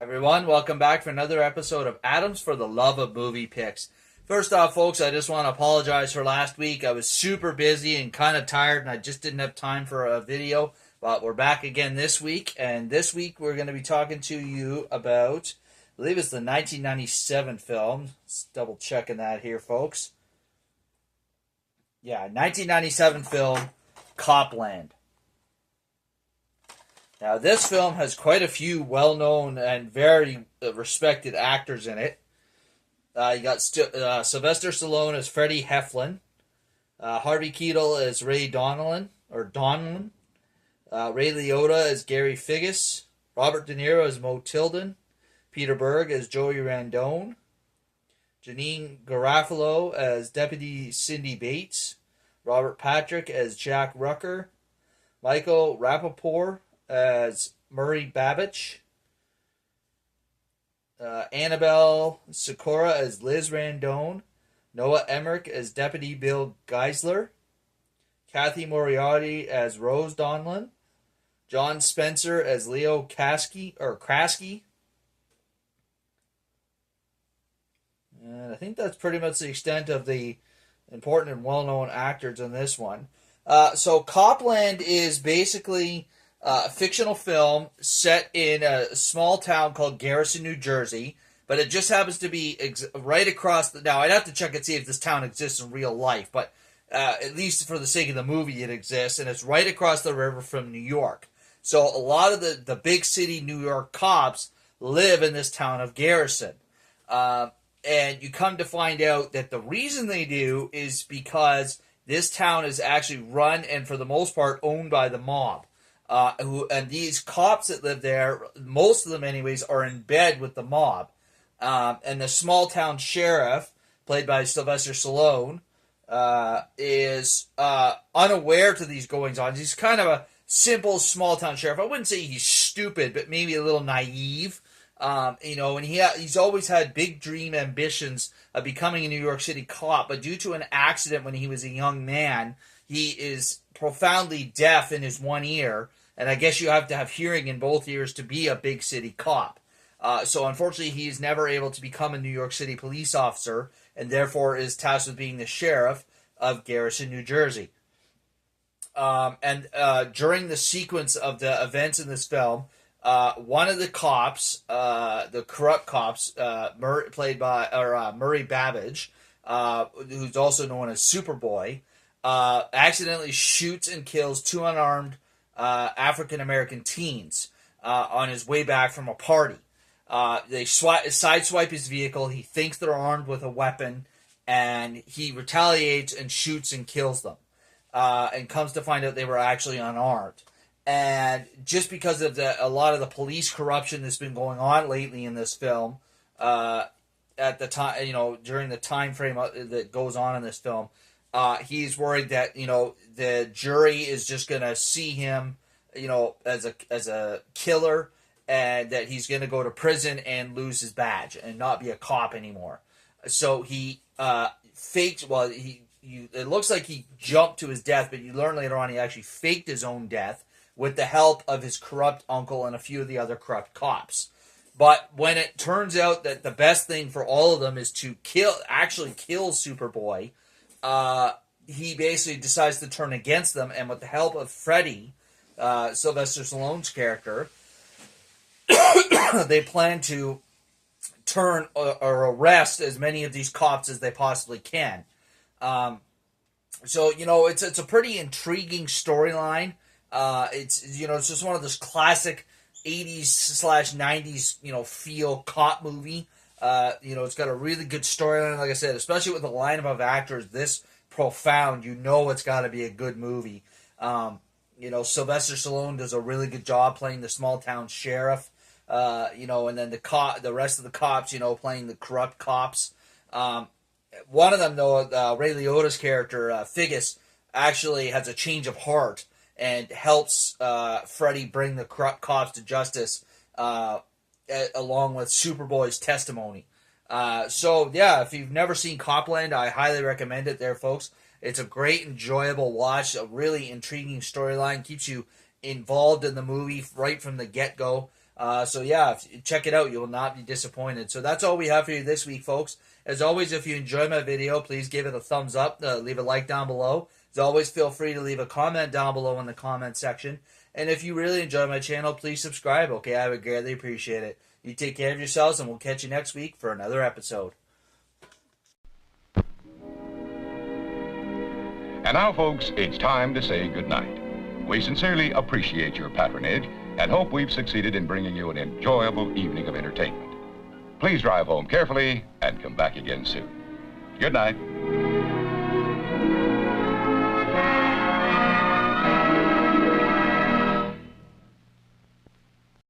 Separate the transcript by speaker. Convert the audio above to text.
Speaker 1: Everyone, welcome back for another episode of Adams for the Love of Movie Picks. First off, folks, I just want to apologize for last week. I was super busy and kind of tired, and I just didn't have time for a video. But we're back again this week, and this week we're going to be talking to you about, I believe it's the 1997 film. Just double checking that here, folks. Yeah, 1997 film, Copland. Now, this film has quite a few well-known and very respected actors in it. You got Sylvester Stallone as Freddie Heflin, Harvey Keitel as Ray Donlin, Ray Liotta as Gary Figgis, Robert De Niro as Mo Tilden, Peter Berg as Joey Randone, Janine Garofalo as Deputy Cindy Bates, Robert Patrick as Jack Rucker, Michael Rapaport as Murray Babich, Annabelle Sikora as Liz Randone, Noah Emmerich as Deputy Bill Geisler, Kathy Moriarty as Rose Donlin, John Spencer as Leo Krasky. And I think that's pretty much the extent of the important and well-known actors in this one. So Copland is basically a fictional film set in a small town called Garrison, New Jersey, but it just happens to be right across the... Now, I'd have to check and see if this town exists in real life, but at least for the sake of the movie, it exists, and it's right across the river from New York. So a lot of the big city New York cops live in this town of Garrison. And you come to find out that the reason they do is because this town is actually run and, for the most part, owned by the mob. And these cops that live there, most of them anyways, are in bed with the mob. And the small town sheriff, played by Sylvester Stallone, is unaware to these goings on. He's kind of a simple small town sheriff. I wouldn't say he's stupid, but maybe a little naive. And he's always had big dream ambitions of becoming a New York City cop, but due to an accident when he was a young man, he is profoundly deaf in his one ear, and I guess you have to have hearing in both ears to be a big city cop. So unfortunately, he is never able to become a New York City police officer, and therefore is tasked with being the sheriff of Garrison, New Jersey. During the sequence of the events in this film, one of the cops, the corrupt cops, played by Murray Babich, who's also known as Superboy, accidentally shoots and kills two unarmed African-American teens on his way back from a party. They sideswipe his vehicle. He thinks they're armed with a weapon, and he retaliates and shoots and kills them. And comes to find out they were actually unarmed. And just because of a lot of the police corruption that's been going on lately in this film, at the time, during the time frame that goes on in this film, he's worried that the jury is just gonna see him, as a killer, and that he's gonna go to prison and lose his badge and not be a cop anymore. So he faked. Well, it looks like he jumped to his death, but you learn later on he actually faked his own death with the help of his corrupt uncle and a few of the other corrupt cops. But when it turns out that the best thing for all of them is to kill Superboy, he basically decides to turn against them, and with the help of Freddie, Sylvester Stallone's character, they plan to turn or arrest as many of these cops as they possibly can. So it's a pretty intriguing storyline. It's just one of those classic 80s/90s feel cop movie. It's got a really good storyline, like I said, especially with the lineup of actors this profound. It's got to be a good movie. Sylvester Stallone does a really good job playing the small town sheriff. And then the rest of the cops, playing the corrupt cops. One of them, though, Ray Liotta's character, Figgis, actually has a change of heart and helps Freddie bring the corrupt cops to justice, along with Superboy's testimony. If you've never seen Copland, I highly recommend it there, folks. It's a great, enjoyable watch, a really intriguing storyline, keeps you involved in the movie right from the get-go. So yeah, check it out. You will not be disappointed. So that's all we have for you this week, folks. As always, if you enjoyed my video, please give it a thumbs up. Leave a like down below. As always, feel free to leave a comment down below in the comment section. And if you really enjoy my channel, please subscribe. Okay, I would greatly appreciate it. You take care of yourselves, and we'll catch you next week for another episode.
Speaker 2: And now, folks, it's time to say goodnight. We sincerely appreciate your patronage and hope we've succeeded in bringing you an enjoyable evening of entertainment. Please drive home carefully and come back again soon. Good night.